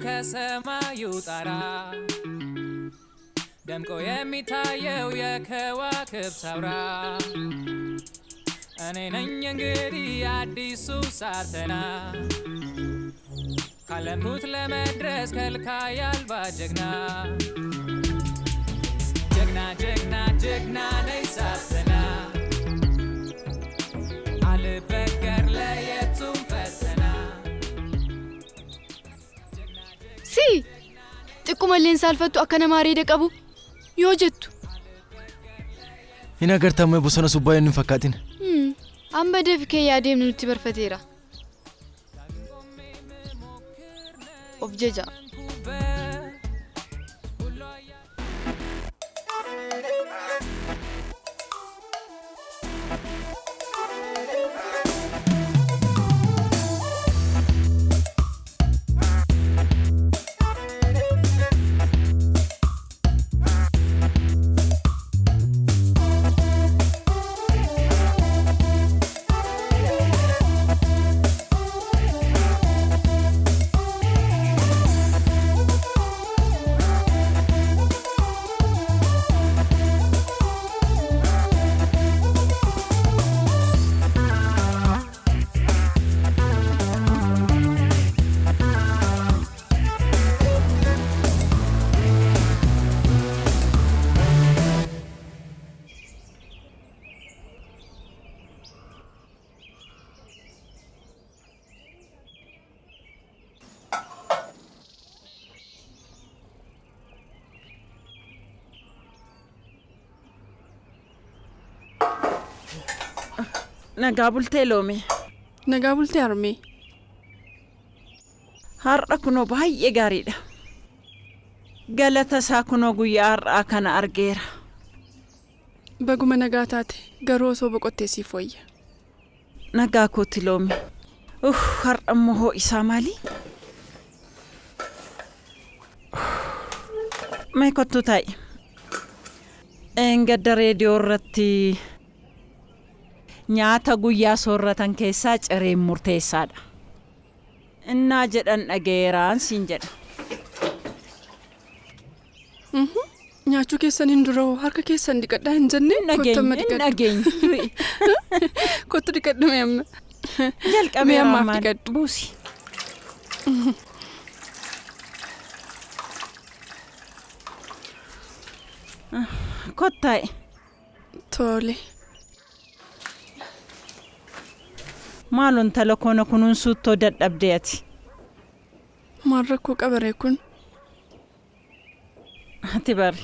ከሰማዩ ጣራ ደምቆ የሚታየው የከዋክብት አውራ እኔ ነኝ እንግዲህ አዲሱ ሳርተና ካለምኩት ለመድረስ ከልካይ አልባ ጀግና ጀግና ጀግና ጀግና ነኝ ሳርተና አልበገር ለየቱም ፈተና ሲ ጥቁመሌን ሳልፈቱ አከነ ማሬ ደቀቡ ዮጀቱ Ina gartaamee bosona subbaa inni fakkaatin. Amma deefikee yaadeen nuti barfateera. Of jeja. Nagaabulte loome. Nagaabulte arme. Har'a kunoo baay'ee gaariidha. Galata isaa kunoo guyyaa har'aa kana argeera. Baguma nagaa taate garuu osoo boqottee siif wayya. Nagaa kooti loome. Har'a immoo isaa maali? Mee kottu taa'i. Engadda reediyoo irratti nyaata guyyaa soorratan keessaa cireen murteessaadha. Innaa jedhan dhageeraan siin jedha. Nyaachuu keessan hin duroo harka keessan dhiqadhaa hin jenne Nageenya. Kottu dhiqadhu mee amma. Jalqabee ammaaf dhiqadhu. Buusi. Kottaa'e. Tole. Maalon tala koona kunuunsuuttoo dadhabdee ati? Maal rakkoo qabaree kun? Ati bari.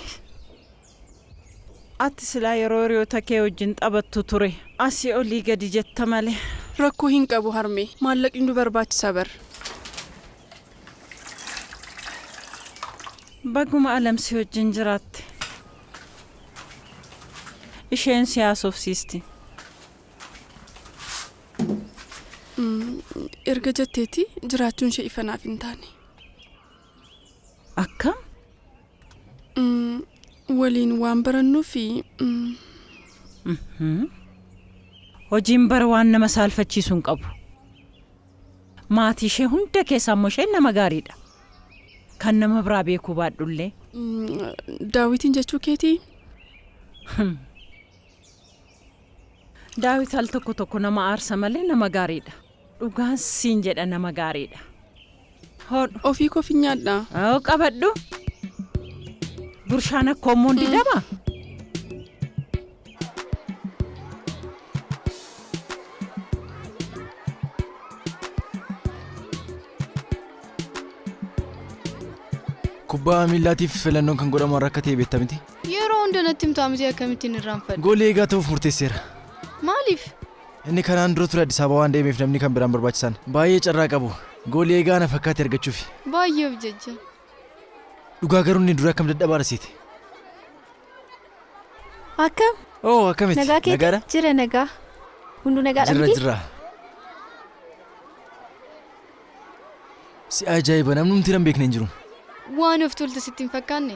Ati silaa yeroo hiriyoota kee wajjin taphattu ture. Asii olii gadi jetta malee. Rakkoo hin qabu harmee. Maallaqni nu barbaachisaa bar. Baguma alamsi wajjin jiraatte. Isheen siyaasofsiisti. Erga jetteeti jiraachuun ishee ifanaaf hin taane. Akkam? Waliin waan barannuu fi hojiin bara waan nama saalfachiisuun qabu. Maatii ishee hunda keessaa immoo isheen nama gaariidha. Kan nama biraa beekuu baadhullee. Daawitiin jechuu keetii? Daawit al tokko nama aarsa malee nama gaariidha. Dhugaan siin jedha nama gaariidha. Ofii koo nyaadha. Qabadhu. Gurshaan akka homoon didama. Kubbaa miillaatiif filannoon kan godhamu har'a akka ta'e beektaa miti. Yeroo hunda natti himtaamtee akkamittiin irraanfadha. Goolii eegaa ta'uuf murteesseera. Maaliif? Inni kanaan dura ture Addis Ababaa waan deemeef namni kan biraan barbaachisan. Baay'ee carraa qabu. Goolii eegaa na fakkaate argachuuf. Baay'ee of jajja. Dhugaa garuu inni dura akkam dadhabaa rasiite. Akkam? Akkamitti? Nagaa keetii? Jira nagaa. Hundu nagaa dhabdi? Jira. Si ajaa'iba namni hin beekne hin jiru. Waan of tulte sitti hin fakkaanne.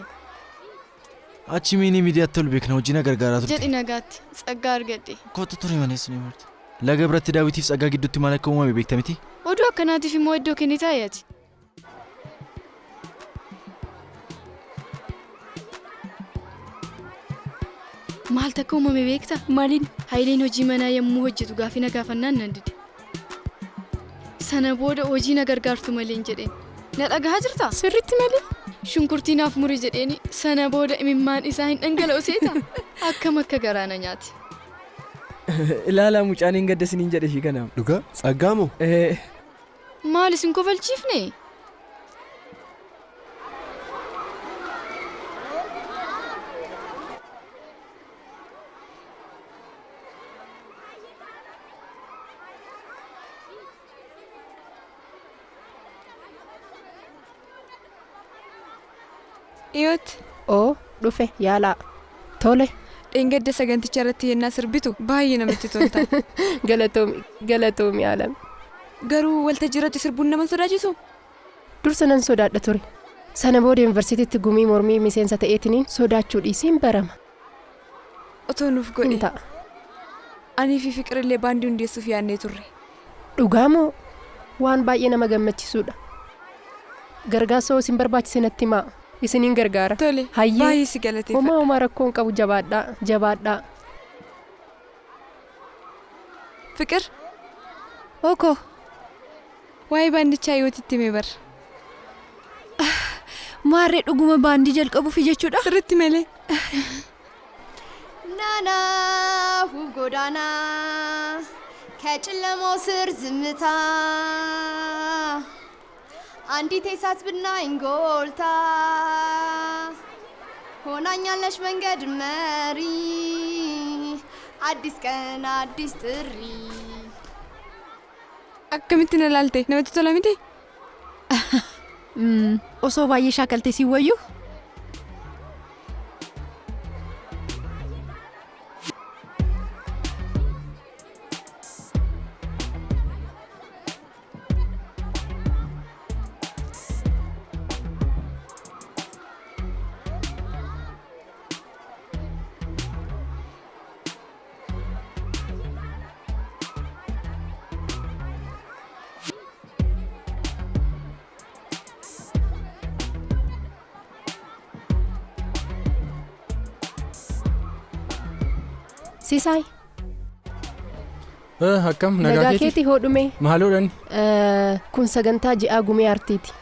Achi miinii miidiyaatti ol beekna hojiina gargaaraa turte. Jedhi nagaatti tsaggaa argadhe. Kottu ture manees ni marti. Laga biratti Daawitiif tsaggaa gidduutti maal akka uumame beekta miti? Oduu akkanaatiif immoo iddoo kennitaayaati. Maal takka uumame beekta? Maaliin? Haayileen hojii manaa yommuu hojjetu gaafina gaafannaan nan dide. Sana booda hojii na gargaartu malee hin jedheen. Na dhagahaa jirtaa? Sirriitti malee? Shunkurtii naaf muri jedheeni sana booda imimmaan isaa hin dhangala'u seeta. Akkam akka garaa na nyaate. Ilaalaa mucaan hin gadda siniin jedhe ishii kanaaf. Dhugaa? Tsaggaamoo? Maal isin kofalchiifne? Iyoot. Oo, dhufe yaalaa. Tole. Dheengadda saganticha irratti yennaa sirbitu baay'ee namatti tolta. Galatoomi yaalame. Garuu waltajjii irratti sirbuun nama sodaachisu? Dursa nan sodaadha ture. Sana booda yuunivarsiitiitti gumii mormii miseensa ta'eetiniin sodaachuu dhiisiin barama. Otoo nuuf godhe. Hin ta'a. Anii fi Fiqirillee baandii hundeessuuf yaadnee turre. Dhugaamoo waan baay'ee nama gammachiisudha. Gargaarsa isin barbaachise natti himaa. Isiniin gargaara. Tole. Baay'ee si galateeffadha. Homaa rakkoon qabu jabaadhaa. Fiqir. Oko. Waa'ee baandichaa Iyootitti himee bara. Maarree dhuguma baandii jalqabuuf jechuudha. Sirriitti malee. ናናሁ ጎዳና ከጨለማው ስር ዝምታ አንዲት የእሳት ብናኝ ጎልታ ሆናኛለች መንገድ መሪ አዲስ ቀን አዲስ ጥሪ akkamitti na laalte namatti tola miti? Osoo baay'ee shaakaltee si wayyu. Siisay. Akkam nagaa keetii hodhume. Maaloodhaan? Kun sagantaa ji'aa gumee artiiti.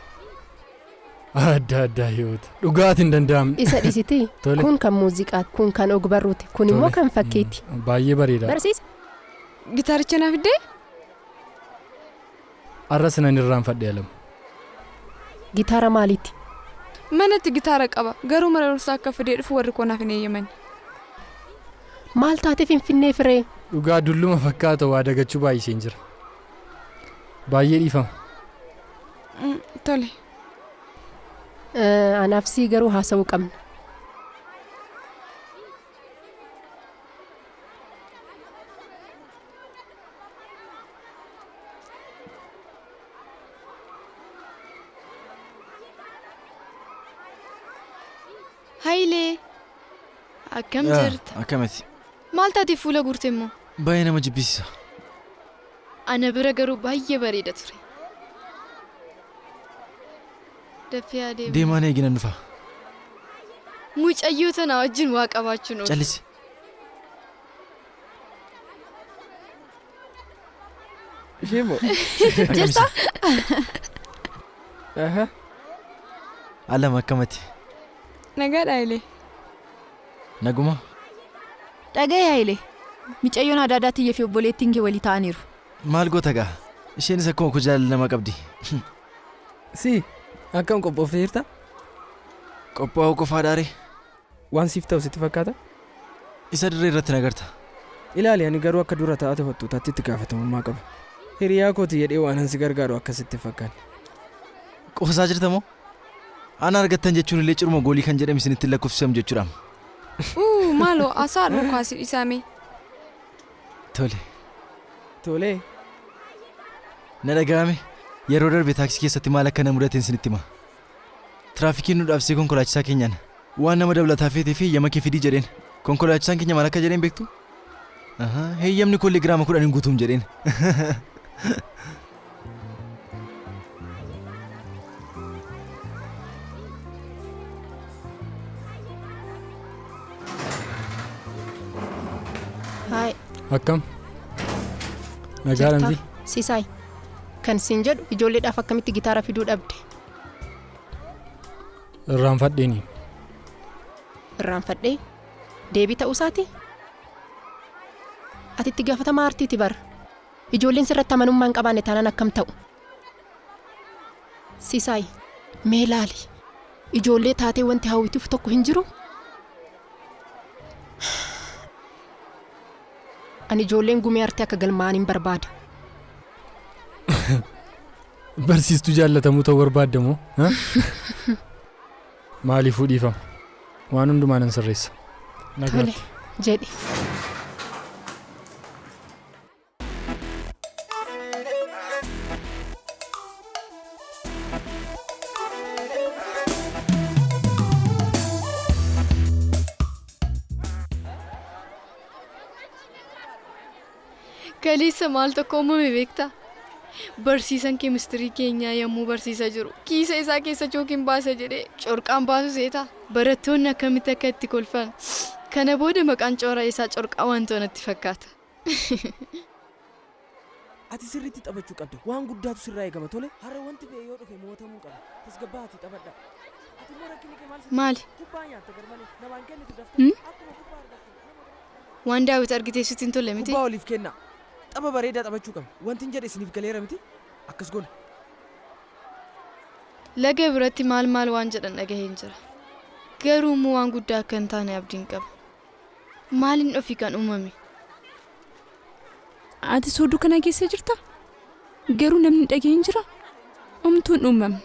Adda Iyoota. Dhugaatiin hin danda'amne. Isa dhisiti. Kun kan muuziqaati, kun kan ogbarruuti, kun immoo kan fakkiiti. Baay'ee bareeda. Barsiisa. Gitaaricha naaf iddee? Arra sinan irraanfadhee alamu. Gitaara maaliiti? Manatti gitaara qaba. Garuu mana dursaa akka fidee dhufu warri koo naaf hin eeyyaman. Maal taatee Finfinnee firee? Dhugaa dulluma fakkaata waa dagachuu baay'iseen jira. Baay'ee dhiifama. Tole. Anaaf sii garuu haasawuu qabna. Haayilee. Akkam jirta? Akkamiti. Maal taatee fuula guurte immoo? Baay'ee nama jibbisiisa. Ana bira garuu baay'ee bareeda ture. Dafee adeemu. Deemaan eegina dhufa. Mucayyoo tana wajjin waa qabaachuun oolu. Callisi. Ishee moo? Jirta? Aha. Alam akkamati. Nagaadha Haayilee. Naguma. Dhaga'e Haayilee. Micayyoon adaadaatii fi obboleettiin kee walii ta'aniiru. Maal goota gaa? Isheenis akkuma koo jaalala nama qabdi. Si akkam qophooftee jirta? Qophaa'uu qofaa dhaare. Waan siif ta'u sitti fakkaata? Isa dirree irratti nagarta. Ilaali ani garuu akka dura taa'ate fattuutaatti itti gaafatamummaa qaba. Hiriyaa kooti jedhee waan ansi gargaaru akkasitti fakkaanne. Qoosaa jirta moo? Ana argattan jechuun illee ciruma goolii kan jedhame isinitti lakkoofsisamu jechuudha. Maaloo asaa dhukaasi isaame. Tole. Na dhaga'ame yeroo darbe taaksii keessatti maal akka na mudateen isinitti hima. Tiraafikiin nu dhaabsee konkolaachisaa keenyaan waan nama dabalataa feetee fi yama kee fidii jedheen. Konkolaachisaan keenya maal akka jedheen beektu? Heeyyamni kollee giraama 10 guutuum jedheen. Akkam? Nagaa namti? Sisaay. Kan siin jedhu ijoolleedhaaf akkamitti gitaara fiduu dhabde? Irraanfadheeni. Irraanfadhee? Deebii ta'uu isaati? Ati itti gaafatamaa aartiiti bara. Ijoolleen sirratti amanummaa hin qabaanne taanaan akkam ta'u? Sisaay, mee laali. Ijoollee taatee wanti hawwituuf tokko hin jiru? Ani ijoolleen gumee aartii akka galmaa'an hin barbaada. Barsiistuu jaalatamuu ta'uu barbaadda moo? Maaliifuu dhiifama? Waan hundumaa nan sirreessa. Tole, jedhi. Kaleessa maal tokko uumame beektaa? Barsiisan keemistirii keenyaa yommuu barsiisaa jiru kiisa isaa keessa chookiin baasa jedhee corqaan baasu seetaa. Barattoonni akkamitti akka itti kolfan. Kana booda maqaan coora isaa corqaa wantoota natti fakkaata. Ati sirriitti taphachuu qabda. Waan guddaatu sirraa eegama tole. Har'a wanti fe'ee yoo dhufe mootamuu qaba. Tasgabbaa'atii taphadha. Ati immoo rakkinni kee maal? Maali? Kubbaa nyaatta garmalee namaan kennitu daftaa. Akkuma kubbaa argatte. Waan daawwiti argitee sitti hin tolle miti? Kubbaa oliif kenna. Tapha bareedaa taphachuu qabna. Wanti hin jedhe isiniif galeera miti? Akkas goona. Laga biratti maal waan jedhan dhagaheen jira. Garuu immoo waan guddaa akka hin taane abdiin qaba. Maaliin ofii kan uumame? Ati sooduu kana keessa jirta? Garuu namni dhagaheen jira? Homtuun uumamne.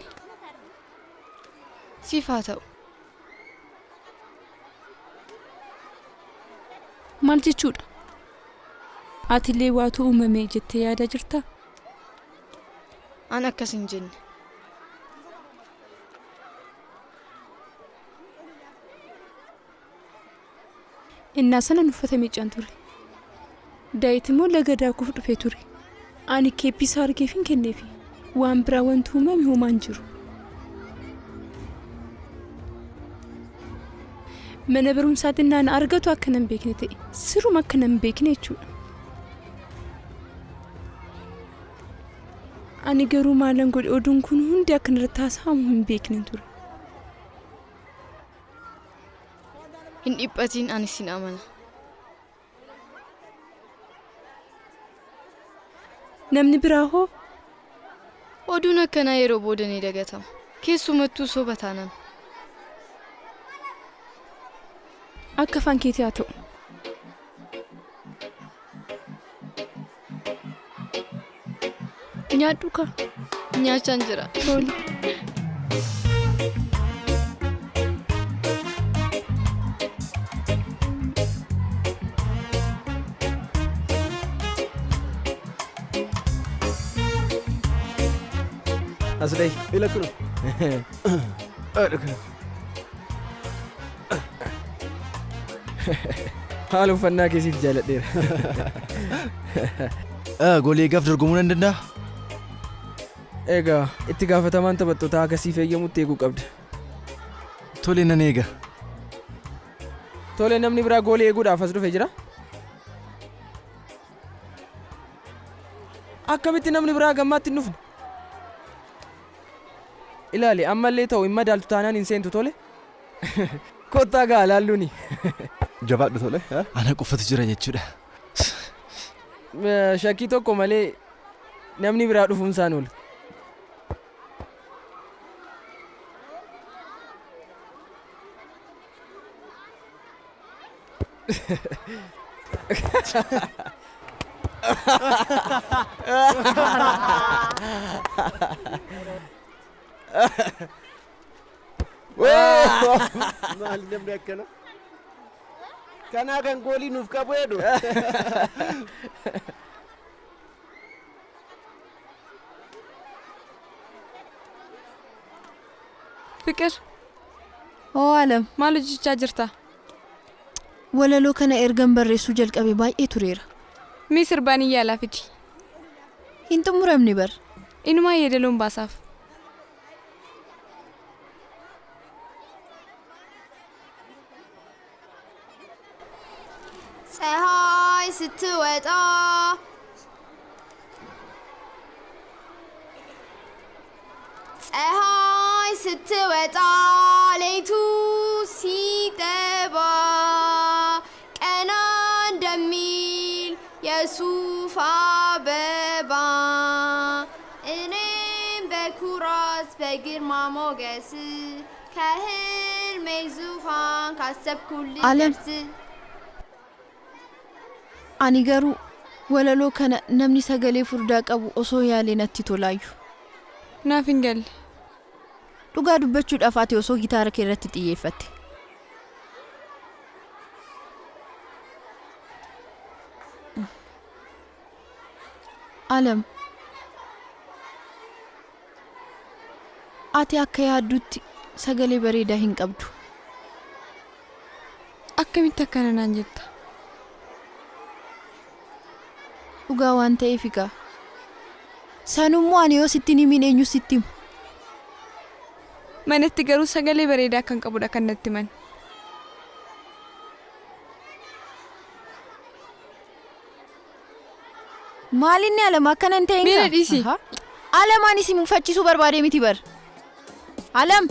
Siif haa ta'u. Maal jechuudha? Atiillee waatu uumame jettee yaada jirta? An akkas hin jenne. Innaa sana uffata miicaan ture. Daayit immoo laga daakuuf dhufee ture. Ani keeppisaa argeef hin kenneefi. Waan biraa wanti uumame homaan jiru. Mana barumsaatti naan argatu akka nan beekne ta'e. Siruma akka nan beekne jechuudha. Ani garuu maalan godhe oduun kun hundi akka irratti haasa'amu hin beekne ture. Hin dhiphatiin ani sin amana. Namni biraa hoo? Oduun akkanaa yeroo booda ni dagatama. Keessumattuu soba taanaan. Akka afaan keetii haa ta'u. Nyaadhu ka. Nyaachaan jira. Tole. Asdai, ila kunu. Haala uffannaa keessiif jaaladheera. Goolii eegaaf dorgomuu nan danda'a? Egaa itti gaafatamaan taphattootaa akkasii fayyadamuutti eeguu qabda. Tole nan eega. Tole namni biraa goolii eeguudhaaf as dhufe jira? Akkamitti namni biraa gammaatti hin dhufne? Ilaali ammallee ta'u hin madaaltu taanaan hin seentu tole. Kottaa gaa laalluuni. Jabaadhu tole. Ana qofatu jira jechuudha. Shakkii tokko malee namni biraa dhufuun isaan oola. Maal namni akkana? Kanaa kan goolii nuuf qabu jedhu. Fikir. Alam. Maal hojjechaa jirta? Walaloo kana ergan barreessuu jalqabe baay'ee tureera. Mee sirbaan iyyaalaa fidi. Hin xumuramne bar. Inumaa yeedaloon baasaaf. ፀሐይ ስትወጣ ፀሐይ ስትወጣ ሌቱ ሲጠባ ቀና እንደሚል የሱፍ አበባ እኔም በኩራት በግርማ ሞገስ ከህልሜ ዙፋን ካሰብኩልሽ ደርስ ani garuu walaloo kana namni sagalee furdaa qabu osoo yaalee natti tolaayu. Naaf hin galle. Dhugaa dubbachuudhaaf ati osoo gitaara kee irratti xiyyeeffatte. Alam. Ati akka yaaddutti sagalee bareedaa hin qabdu. Akkamitti akkana naan jetta? Dhugaa waan ta'eef egaa. Sanummoo ani yoo sitti himin eenyu sitti himu. Manatti garuu sagalee bareedaa kan qabudha kan natti himan. Maalinni Alam akkana hin ta'in Miira dhiisi. Alam ani si mufachiisuu barbaadee miti bar. Alam.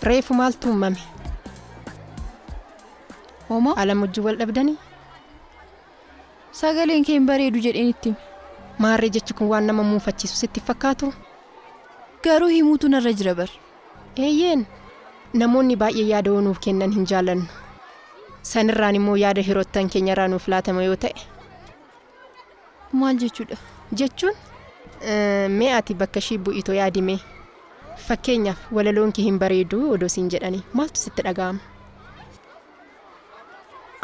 Reefu maaltu uumame? Homa? Alam wajjin wal dhabdanii? Sagaleen kee bareedu jedheen itti hime. Maarree jechi kun waan nama muufachiisu sitti fakkaatu? Garuu himuutu narra jira bar. Eeyyeen namoonni baay'ee yaada nuuf kennan hin jaallannu. Sanirraan immoo yaada hirottan keenya irraa nuuf laatama yoo ta'e. Maal jechuudha? Jechuun mee ati bakka ishii bu'itoo yaadime? Fakkeenyaaf walaloon kee hin bareedu odoo siin jedhanii maaltu sitti dhaga'ama?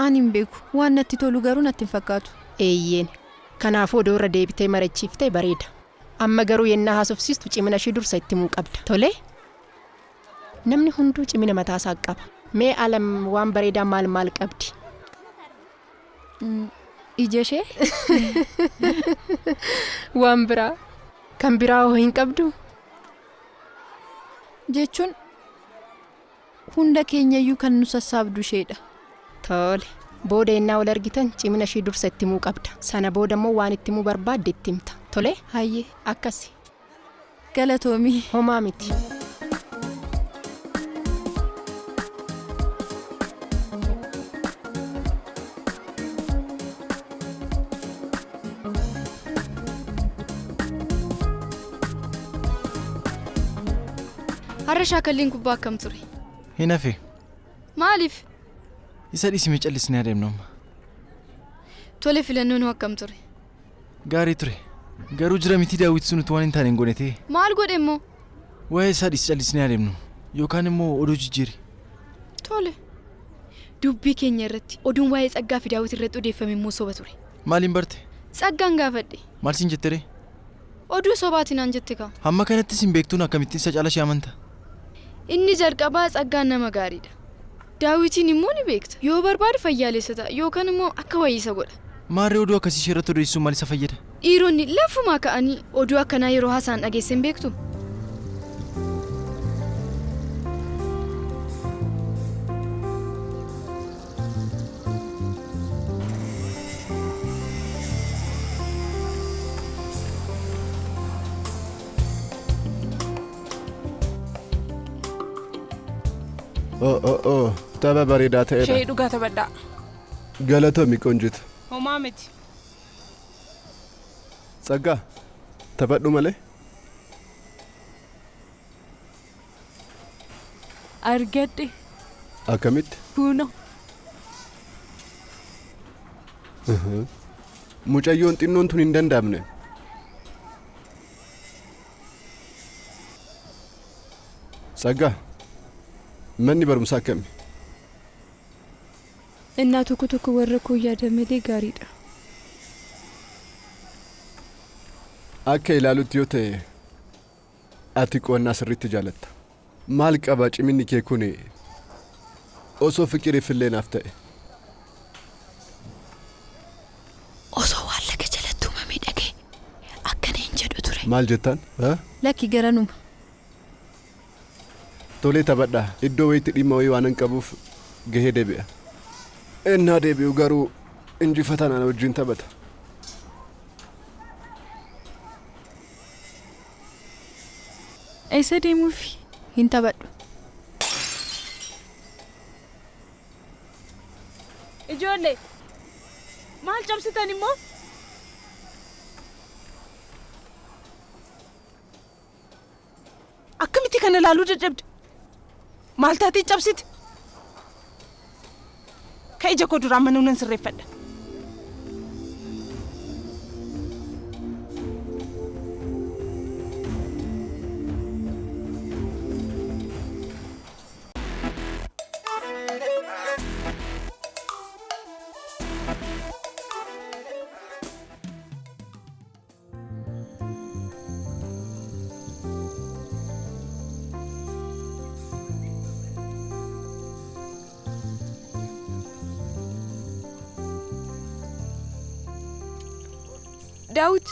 Ani hin beeku waan natti tolu garuu natti hin fakkaatu. Eeyyeen kanaafuu odoo irra deebitee marachiiftee bareeda. Amma garuu yennaa haasofsiistu cimina ishii dursa itti himuu qabda. Tole? Namni hunduu cimina mataasaa qaba. Mee Alam waan bareedaa maal qabdi? Ija ishee? Waan biraa kan biraa hoo hin qabdu? Jechuun hunda keenyayyuu kan nu sassaabdu isheedha. Tole. Booda yennaa wal argitan cimina ishii dursa itti himuu qabda. Sana booda immoo waan itti himuu barbaadde itti himta. Tole? Hayyee. Akkasi. Galatoomii. Homaa miti. Har'a shaakalliin kubbaa akkam ture? Hin hafe. Maaliif? Isa dhiisime callisnee adeemnu amma. Tole filannoon akkam ture? Gaarii ture. Garuu jira miti daawwitu sun utuu waan hin taane hin goone ta'e. Maal godhe immoo? Waa'ee isaa dhiisi callisnee adeemnu. Yookaan immoo oduu jijjiiri. Tole. Dubbii keenya irratti oduun waa'ee Tsaggaa fi Daawit irratti odeeffame immoo soba ture. Maaliin barte? Tsaggaan gaafadhe. Maal siin jettere? Oduu sobaatiin aan jette kaa. Hamma kanattis hin beektuun akkamittiin isa caala ishee amanta? Inni jalqabaa Tsaggaan nama gaariidha. Daawitiin immoo ni beekta. Yoo barbaade fayyaalessa ta'a yookaan immoo akka wayiisa godha. Maarree oduu akkasii ishee irratti odeessuun maal isa fayyada? Dhiironni lafumaa ka'anii oduu akkanaa yeroo haasaan dhageessan beektu. Tapha bareedaa ta'eedha. Shayii dhugaa taphadhaa. Galatoomii qoonjita. Homaa miti. Tsaggaa taphadhu malee. Argadhe. Akkamitti? Kuno. Mucayyoon xinnoon tun hin danda'amne. Saggaa, manni barumsaa akkami? Innaa tokko tokko warra koo yaada malee gaariidha. Akka ilaalutti yoo ta'e ati qonnaa sirriitti jaalatta. Maal qaba ciminni kee kun osoo fiqiriif illee naaf ta'e. Osoo waan laga jalatti uumamee dhagee akkana hin jedhu ture. Maal jettaan? Lakki garanuma. Tolee taphadhaa. Iddoo wayiitti dhimma wayii waan hin qabuuf gahee deebi'a. Innaa deebi'u garuu injifataan ana wajjin taphata. Eessa deemuufi? Hin taphadhu. Ijoollee maal cabsitan immoo? Akkamitti kana ilaaluu dadhabde? Maal taatee cabsite? Ka ija koo duraan manuu nan sirreeffadha. Daawit.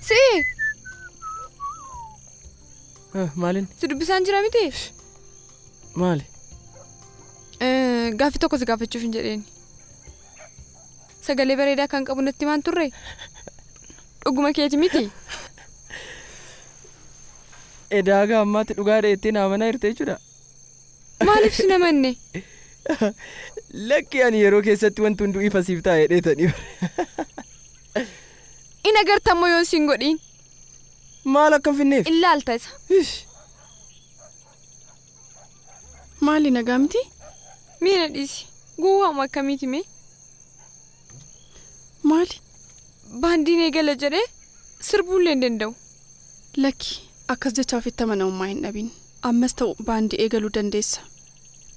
See. Maalin? Si dubbisaan jira miti? Maali? Gaaffii tokko si gaafachuuf hin jedheeni. Sagalee bareedaa kan qabu natti maan turre? Dhuguma keeti miti? Edaagaa ammaatti dhugaa dheettee naamana hirtee jechuudha. Maaliif si namanne? Lakki ani yeroo keessatti wanti hunduu ifa siif taa'ee dheetanii. Ina gartammoo yoon siin godhiin. Maal akka finneef? Ilaalta isa. Maali nagaa miti? Miina dhiisi. Gowwaama akkamiiti mee? Maali? Baandiin eegala jedhee sirbuullee hin danda'u. Lakki akkas jechaaf itti amanamummaa hin dhabin. Ammas ta'u baandii eegaluu dandeessa.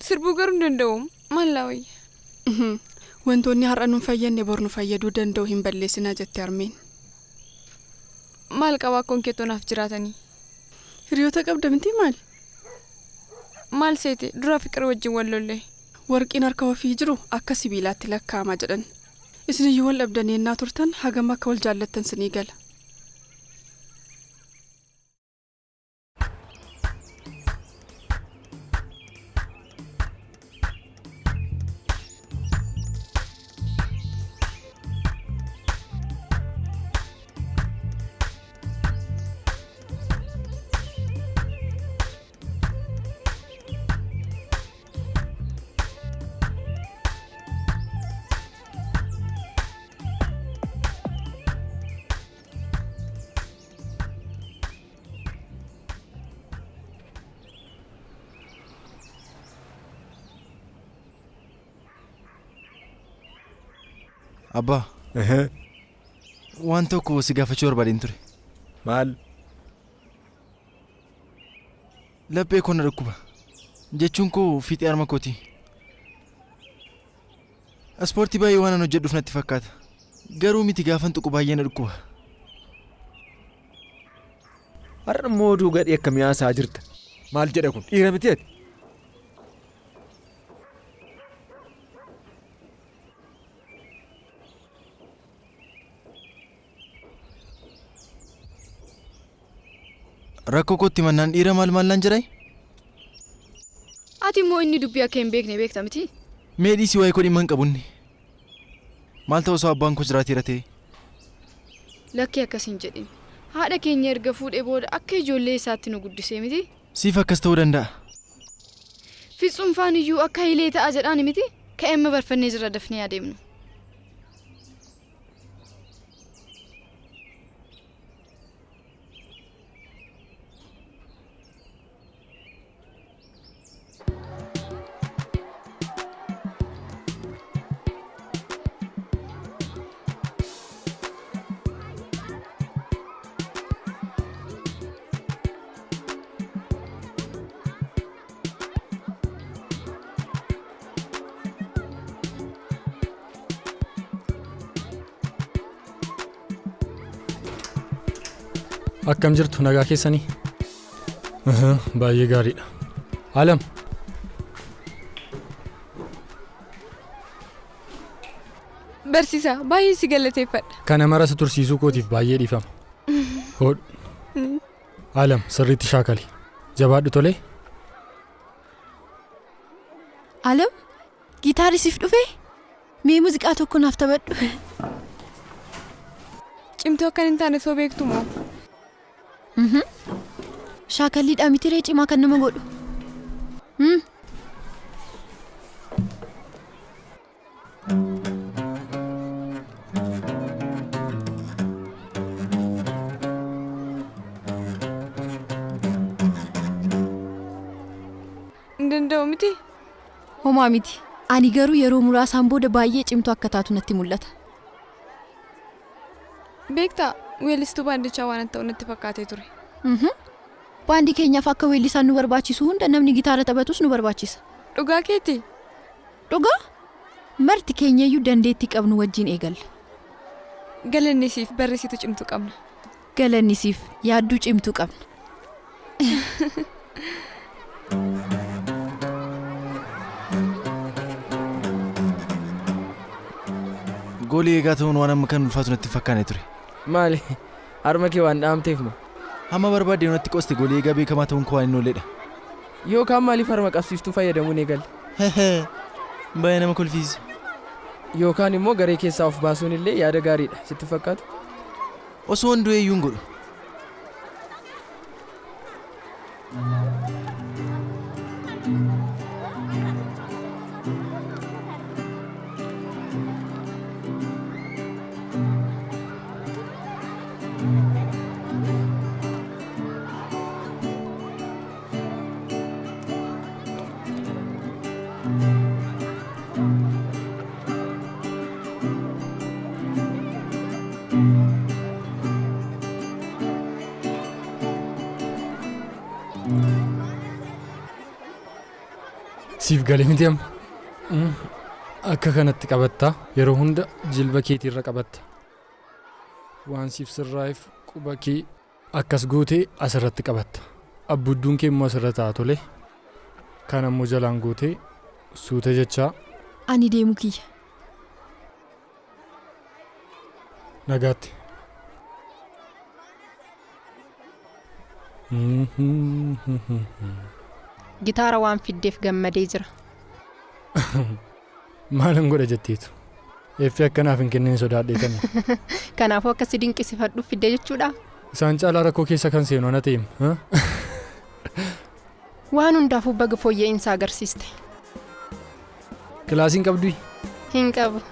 Sirbuu garuu hin danda'u. Maallaa wayya. Wantoonni har'a nuun fayyadne bor nu fayyaduu danda'u hin balleessinaa jette Armeen. Maal qabaa akkoon keetoonaaf jiraatanii? Hiriyoota qabda miti maal? Maal seete dura fiqir wajjin wal lolle? Warqiin harka ofii jiru akka sibiilaatti lakkaa'ama jedhan. Isiniyyuu wal dhabdanii ennaa turtan hagam akka wal jaallattan sinii gala. Abbaa. Waan tokko si gaafachuu barbaadeen ture. Maal? Laphee koo na dhukkuba. Jechuun koo fiixee harma kooti. Ispoortii baay'ee waan an hojjedhuuf natti fakkaata. Garuu miti gaafan tuqu baay'ee na dhukkuba. Har'a immoo oduu gadhee akkamii haasaa jirta? Maal jedha kun? Dhiira miti ati? Rakkoo kootti mannaan dhiira maal naan jedhay? Ati immoo inni dubbii akka hin beekne beekta miti? Mee dhiisii waa'ee koo dhimma hin qabunni. Maal ta'u osoo abbaan koo jiraateera ta'e? Lakkii akkas hin jedhin. Haadha keenya erga fuudhee booda akka ijoollee isaatti nu guddisee miti? Siif akkas ta'uu danda'a. Fitsuunfaan iyyuu akka hiilee ta'a jedhaan miti? Ka'eemma barfannee jira dafnee adeemnu. Akkam jirtu nagaa keessanii? Baay'ee gaariidha. Alam. Barsiisaa baay'ee si galateeffadha. Kana marasa tursiisuu kootiif baay'ee dhiifama. Hodhu. Alam sirriitti shaakali. Jabaadhu tolee. Alam gitaarri siif dhufee? Mee muuziqaa tokko naaf taphadhu. Cimtuu akkan hin taane soo beektu moo? Shaakalliidhaa mitiree cimaa kan nama godhu. Danda'u miti? Homaa miti. Ani garuu yeroo muraasaan booda baay'ee cimtuu akka taatu natti mul'ata. Beektaa weellistuu baandichaa waan ta'u natti fakkaatee ture. Baandii keenyaaf akka weellisaan nu barbaachisu hunda namni gitaara taphatus nu barbaachisa. Dhugaa keeti? Dhugaa? Marti keenyayyuu dandeettii qabnu wajjin eegalla. Galanni siif barreessitu cimtuu qabna. Galanni siif yaadduu cimtuu qabna. Goolii eegaa ta'uun waan amma kan ulfaatu natti fakkaane ture. Maali? Harma kee waan dhaamteef moo? Hamma barbaadde natti qoste goolii eegaa beekamaa ta'uun koo waan hin oolledha. Yookaan maaliif harma qabsiiftuu fayyadamuun eegalle? Baay'ee nama kolfiisa. Yookaan immoo garee keessaa of baasuun illee yaada gaariidha sitti fakkaatu? Osoo hunduu eeyyuu hin godhu. Siif galee miti amma. Akka kanatti qabatta yeroo hunda jilba keetiirra qabatta. Waan siif sirraa'eef quba kee akkas gootee asirratti qabatta. Abbudduun kee immoo asirra ta'a tole. Kan ammoo jalaan gootee suuta jechaa. Ani deemu kiyya. Nagaatti. Gitaara waan fiddeef gammadee jira. Maalan godha jetteetu? Eeffee akkanaaf hin kenneen sodaadheetani. Kanaafuu akka si dinqisifadhuuf fiddee jechuudha. Isaan caalaa rakkoo keessa kan seenu ana ta'eem. Waan hundaafuu baga fooyya'insa agarsiiste. Kilaasiin qabduu? Hin qabu.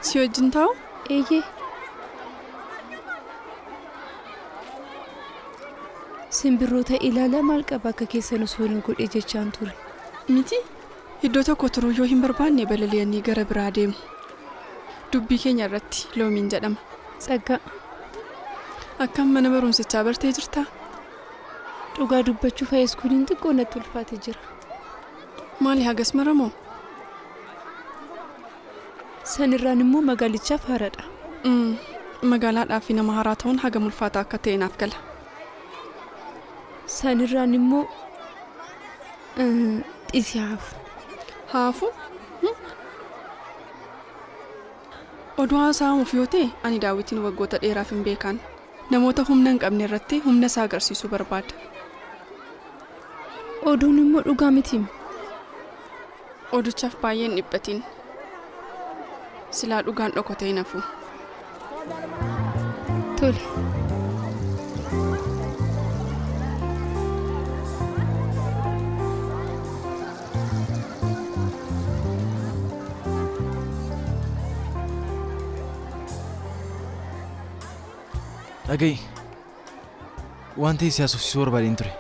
Si wajjin taa'u? Eeyyee. Simbirroota ilaalaa maal qaba akka keessan osoo na godhe jechaan ture. Miti iddoo tokko turuu yoo hin barbaanne balali'anii gara biraa deemu. Dubbii keenya irratti loomiin jedhama. Tsaggaa. Akkam mana barumsichaa bartee jirtaa? Dhugaa dubbachuu fayyiskuuniin xiqqoo natti ulfaatee jira. Maali hagas maramoo? Sanirraan immoo magaalichaaf haaradha. Magaalaadhaaf nama haaraa ta'uun hagam ulfaataa akka ta'e naaf gala. Sanirraan immoo xisi haafu. Haafu? Oduu haasa'amuuf yoo ta'e ani daawwitiin waggoota dheeraaf hin beekan. Namoota humna hin qabne irratti humna isaa agarsiisuu barbaada. Oduun immoo dhugaa miti. Oduchaaf baay'een dhiphatiin. silaa dhugaan dhokotee nafu. Tole. Dhaga'i. Wanti si haasofsiisuu barbaadeen ture.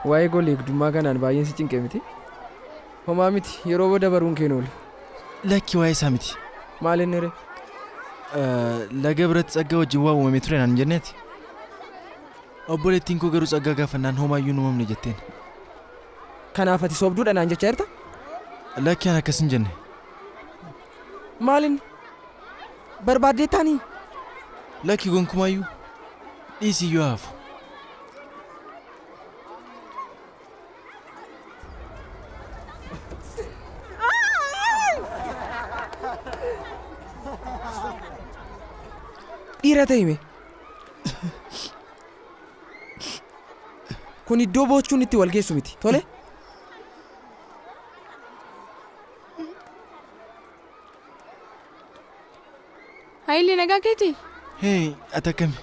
Waa'ee gool eegdummaa kanaan baay'een si cinqee miti. Homaa miti yeroo booda baruun kee oolu. Lakki waa'ee isaa miti. Maal inni ree? Laga biratti Tsaggaa wajjin waa uumamee ture naan jenneeti. Obboleettiin koo garuu Tsaggaa gaafannaan homaayyuu hin uumamne jetteen. Kanaaf ati sobduudha naan jechaa jirta? Lakki an akkas hin jenne. Maalin? Barbaaddee taanii? Lakki gonkumaayyuu dhiisiyyuu haafu. Dhiira ta'ime. Kun iddoo boochuun itti wal geessu miti. Tole? Haayilli nagaa keeti? Hee, ati akkami?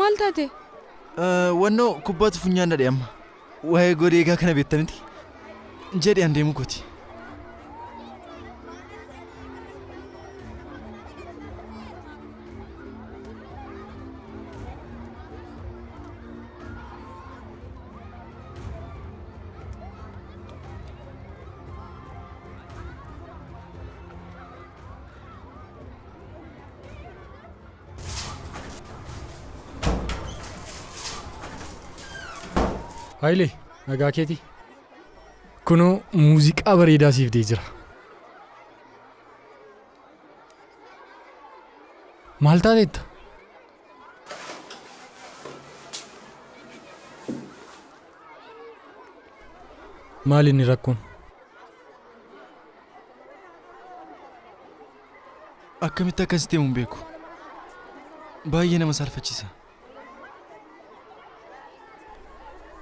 Maal taate? Wannoo kubbaatu funyaan dhadhe amma. Waa'ee godee egaa kana beektaniti? Jedhe an deemu kooti. Hayilee, nagaa keeti. Kunoo muuziqaa bareedaa siif dee jira. Maal taateetta? Maal inni rakkoon? Akkamitti akkas deemu hin beeku. Baay'ee nama saalfachiisa.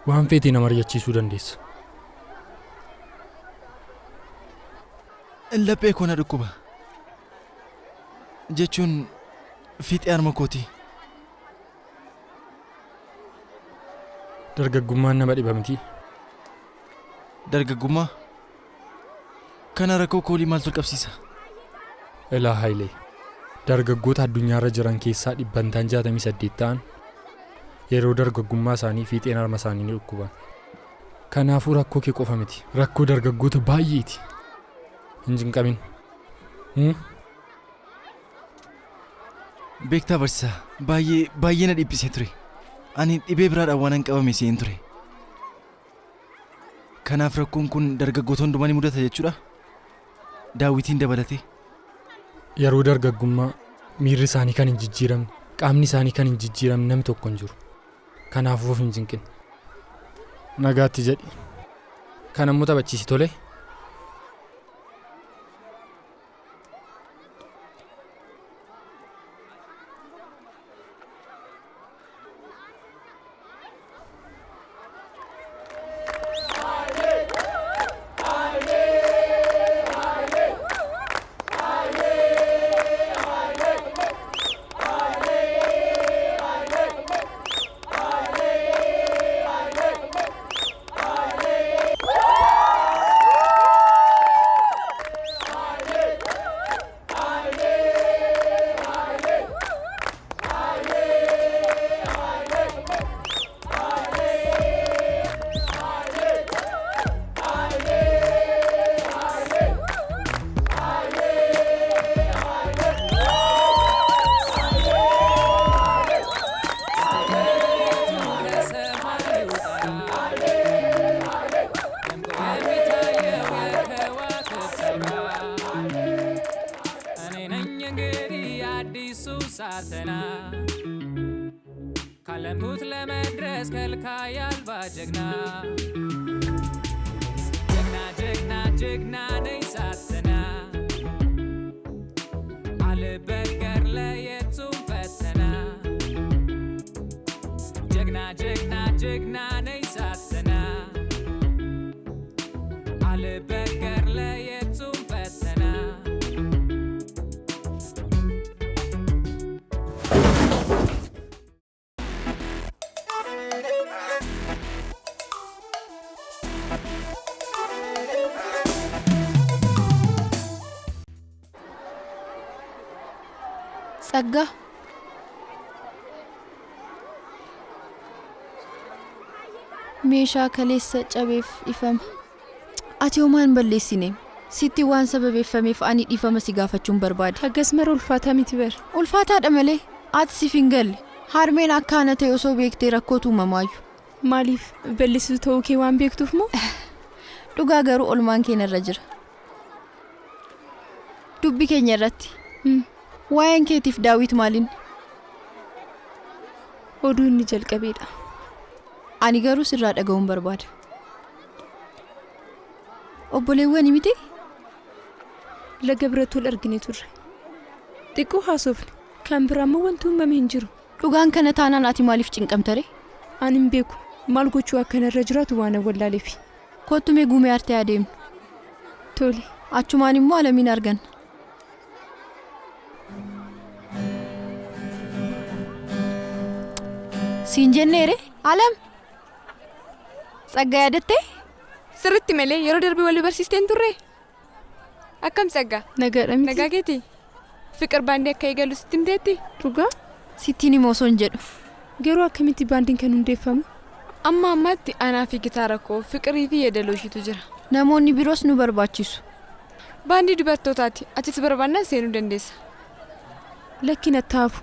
Waan feetee nama ari'achiisuu dandeessa. Laphee koo na dhukkuba. Jechuun fiixee harma kooti. Dargaggummaan nama dhiba miti. Dargaggummaa? Kana rakkoo koolii maaltu qabsiisa? Ilaa Hayilee, dargaggoota addunyaarra jiran keessaa 68 ta'an yeroo dargaggummaa isaanii fiixeen harma isaanii ni dhukkuban. Kanaafuu rakkoo kee qofa miti, rakkoo dargaggoota baay'eeti. Hin jinqamin. Beektaa barsiisaa, baay'ee na dhiphisee ture. Ani dhibee biraadhaan waan hin qabame seen ture. Kanaaf rakkoon kun dargaggoota hundumaa ni mudata jechuudha. Daawitiin dabalatee. Yeroo dargaggummaa miirri isaanii kan hin jijjiiramne, qaamni isaanii kan hin jijjiiramne namni tokko hin jiru. Kanaafuu of hin jinqin. Nagaatti jedhi. Kan ammoo taphachiisi tole. ካለምኩት ለመድረስ ከልካይ አልባ ጀግና ጀግና ጀግና ጀግና ነኝ ሳትና አልበገር ለየቱም ፈተና ጀግና ጀግና ጀግና ነኝ ሳትና አልበገር ለየቱም ፈተና Tsaggaa. Meeshaa kaleessa cabeef ifama. Ati homaan balleessine. Sitti waan sababeeffameef ani dhiifama si gaafachuun barbaade. Haggas mara ulfaataa miti bar. Ulfaataadha malee. Ati siif hin galle. Harmeen akka ana ta'e osoo beektee rakkootu uumamaayu. Maaliif balleessituu ta'uu kee waan beektuuf moo? Dhugaa garuu olmaan keenya irra jira. Dubbi keenya irratti. Waa'een keetiif Daawit maaliin? Oduu inni jalqabeedha. Ani garuu sirraa dhaga'uun barbaada. Obboleewwan miti? Laga biratti wal argine turre. Xiqqoo haasofne. Kan biraammoo wanti uumame hin jiru. Dhugaan kana taanaan ati maaliif cinqamtare? Ani hin beeku. Maal gochuu akkana irra jiraatu waan wallaaleefi. Kottumee guumee artee adeemnu. Tole. Achumaan immoo alamiin argan. Siin jenneere? Alam? Tsaggaa yaadattee? Sirriitti malee yeroo darbe walii barsiisteen turre? Akkam Tsaggaa? Nagaadha miti. Nagaa keeti? Fiqir baandii akka eegalu sitti himteetti? Dhugaa? Sittiin himoo osoo hin jedhu. Garuu akkamitti baandiin kan hundeeffamu? Amma ammaatti anaa fi gitaara koo fiqirii fi yeedaloo ishiitu jira. Namoonni biroos nu barbaachisu. Baandii dubartootaati. Atis barbaannaan seenuu dandeessa. Lakki natti haafu.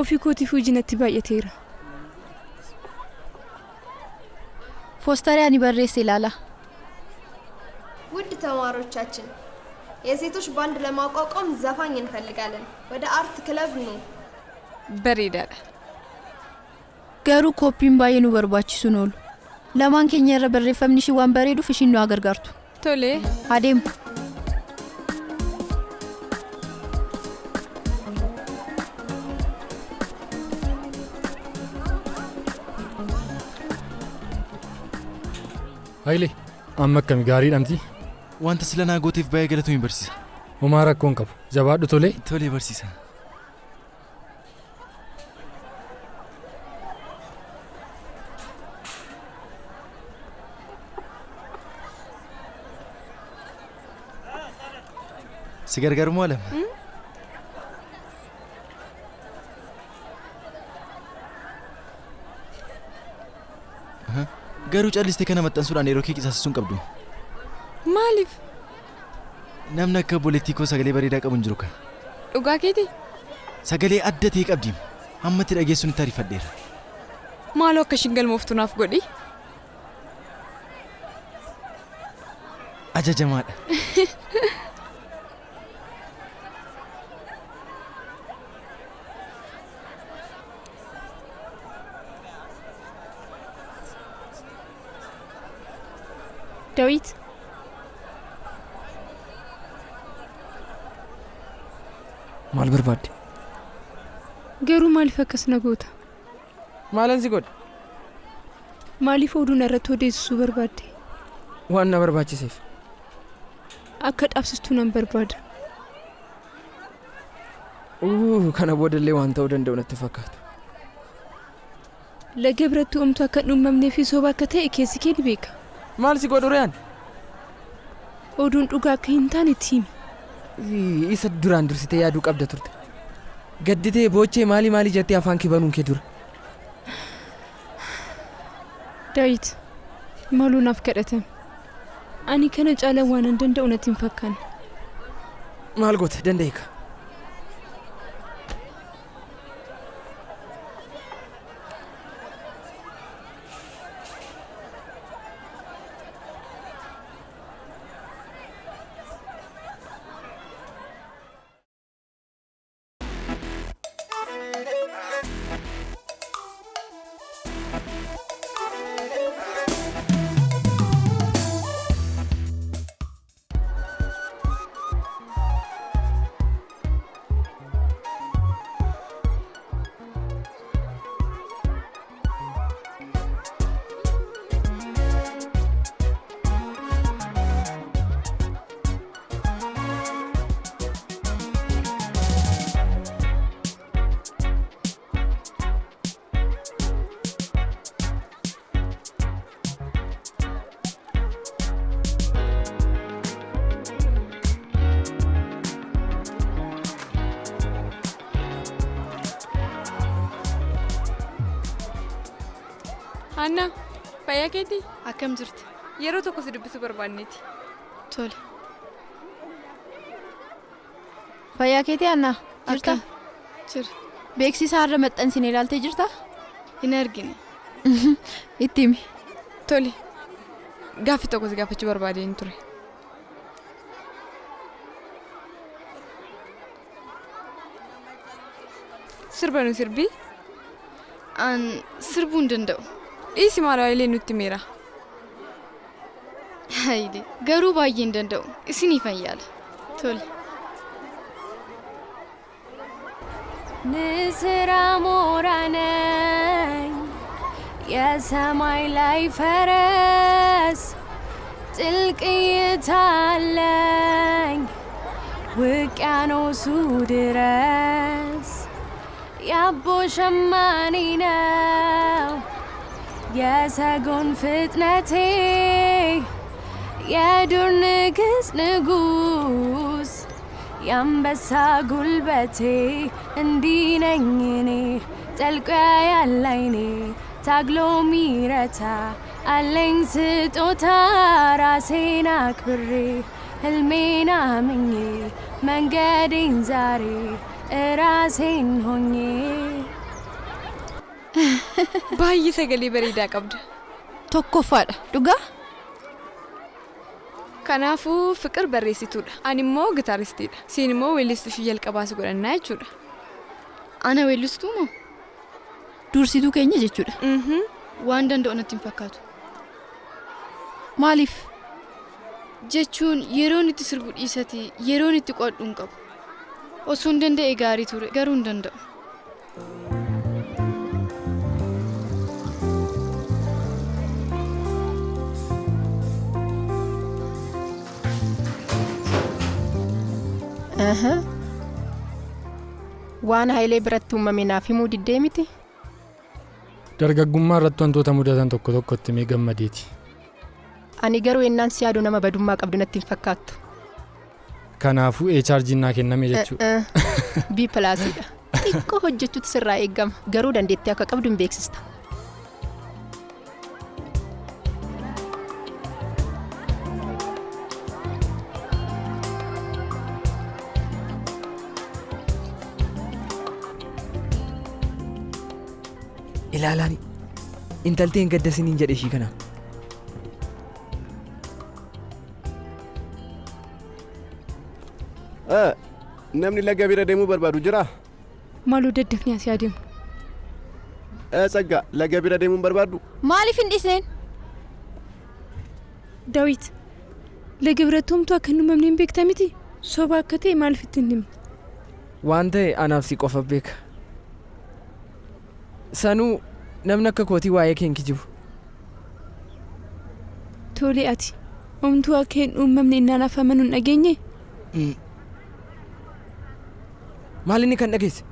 Ofii kootiif hojii natti baay'ateera. Foostariyaa ni barreesse ilaala. ውድ ተማሪዎቻችን የሴቶች ባንድ ለማቋቋም ዘፋኝ እንፈልጋለን። ወደ አርት ክለብ ኑ። Bareedaadha. Garuu kooppiin baay'ee nu barbaachisu noolu. Lamaan keenya irra barreeffamni ishii waan bareeduuf ishiin nu gargaartu. Tole. Adeemu. Hayilee, amma akkami gaariidhamti? Wanta sila naa gooteef baay'ee galatu hin barsiisa. Homaa rakkoon qabu. Jabaadhu tolee. Tolee barsiisa. Si gargaaru moo Alam? Garuu callistee kana maxxansuudhaan yeroo kee qisaasessuu hin qabdu. Maaliif? Namni akka obboleettii koo sagalee bareedaa qabu hin jiru ka. Dhugaa keeti? Sagalee adda ta'e qabdi. Ammatti dhageessuun itti ariifadheera. Maaloo akka ishiin galmooftu naaf godhi? Ajajamaadha. Daawit. Maal barbaadde? Garuu maaliif akkas na goota? Maalan si godhe? Maaliif oduu narratti odeessisuu barbaadde? Waan na barbaachiseef. Akka dhaabsistuu nan barbaada. Kana boodallee waan ta'uu danda'u natti fakkaatu. Laga biratti uumtu akka dhuumamnee fi sooba akka ta'e keessi kee ni beeka. Maal si godhu re'aan? Oduun dhugaa akka hin taane itti himi. Isa duraan dursitee yaaduu qabda turte. Gadditee boochee maali jettee afaan kee banuun kee dura. Daawit, maaluu naaf kadhatame. Ani kana caalaa waan hin danda'u natti hin fakkaanne. Maal goota dandeeka? Anna, fayyaa keetii? Akkam jirti? Yeroo tokko si dubbisuu barbaanneeti. Tole. Fayyaa keetii Annaa? Jirta? Jira. Beeksisa har'a maxxansine ilaaltee jirta? Hin argine. Itti himi. Tole. Gaaffii tokko si gaafachuu barbaadeen ture. Sirba nu sirbii? An sirbuu hin danda'u. Dhiisi maal Hayilee nutti miira. Hayilee garuu baay'ee hin danda'u. Isiniifan yaala. Tole. ንስራ ሞራ ነኝ የሰማይ ላይ ፈረስ ጥልቅ እይታ አለኝ ውቅያኖሱ ድረስ የአቦ ሸማኔ ነው የሰጎን ፍጥነቴ የዱር ንጉስ የአንበሳ ጉልበቴ እንዲህ ነኝ እኔ ጠልቆ ያያል ዓይኔ ታግሎ ሚረታ አለኝ ስጦታ ራሴን አክብሬ ህልሜን አምኜ መንገዴን ዛሬ ራሴን ሆኜ baay'ee sagalee bareedaa qabda. Tokkoffaadha. Dhugaa? Kanaafuu Fiqir barreessituudha. Ani immoo gitaaristiidha. Siin immoo weellistuu ishee jalqabaa si godhannaa jechuudha. Ana weellistuu moo? Dursituu keenya jechuudha. Waan danda'u natti hin fakkaatu. Maaliif? Jechuun yeroon itti sirbu dhiisati yeroon itti qo'adhu hin qabu. Osoo hin danda'e gaarii ture garuu hin danda'u. Waan Hayilee biratti uumame naaf himuu diddee miti? Dargaggummaa irratti wantoota mudatan tokko tokkotti mee gammadeeti. Ani garuu ennaan si yaadu nama badummaa qabdu natti hin fakkaattu. Kanaafuu charjiin naa kenname jechuudha. B+dha. Xiqqoo hojjechuutu sirraa eegama. Garuu dandeettii akka qabdu hin beeksista. Ilaalaani intalteen gaddasiniin jedhe ishii kana. Namni laga bira deemuu barbaadu jira? Maaloo daddafni asii adeemu? Saggaa laga bira deemuu barbaadu? Maaliif hin dhisneen? Daawit, laga bira tumtu akka hin uumamne hin beektaa miti? Soba akka ta'e maaliif itti hin himne? Waan ta'e anaaf si qofa beeka. Sanuu namni akka kootii waa'ee kee hin kijibu. Tole ati homtuu akka hin uumamne innaan afamanuu hin dhageenye? Maal inni kan dhageesse?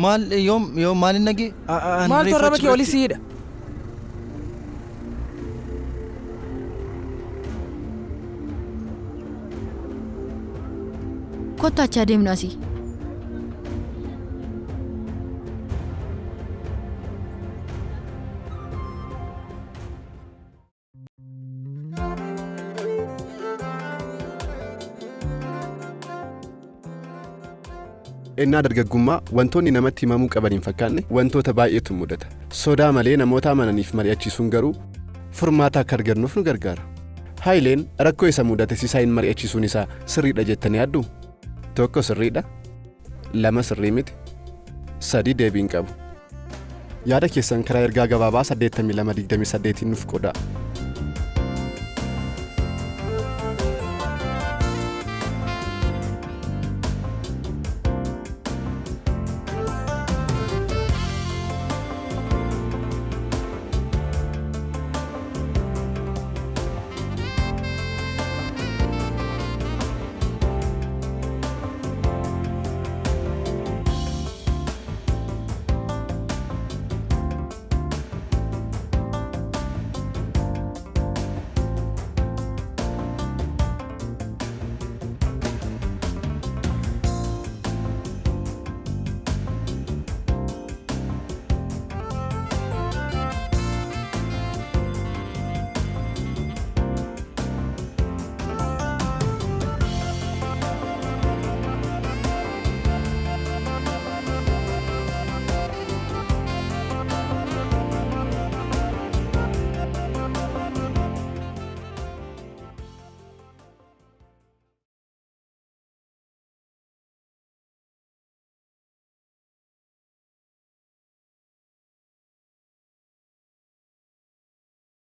Maal yoom maal inni dhagee? Maal torraba kee oli siidha? Kottu achaa deemnu asii. Ennaa dargaggummaa wantoonni namatti himamuu qaban hin fakkaanne wantoota baay'eetu mudata. Sodaa malee namoota amananiif mari'achiisuun garuu furmaata akka argannuuf nu gargaara. Hayileen rakkoo isa mudate Sisaayin mari'achiisuun isaa sirriidha jettanii yaaddu? Tokko sirriidha, 2 sirrii miti, 3 deebii hin qabu. Yaada keessan karaa ergaa gabaabaa 8228 nuuf qodaa.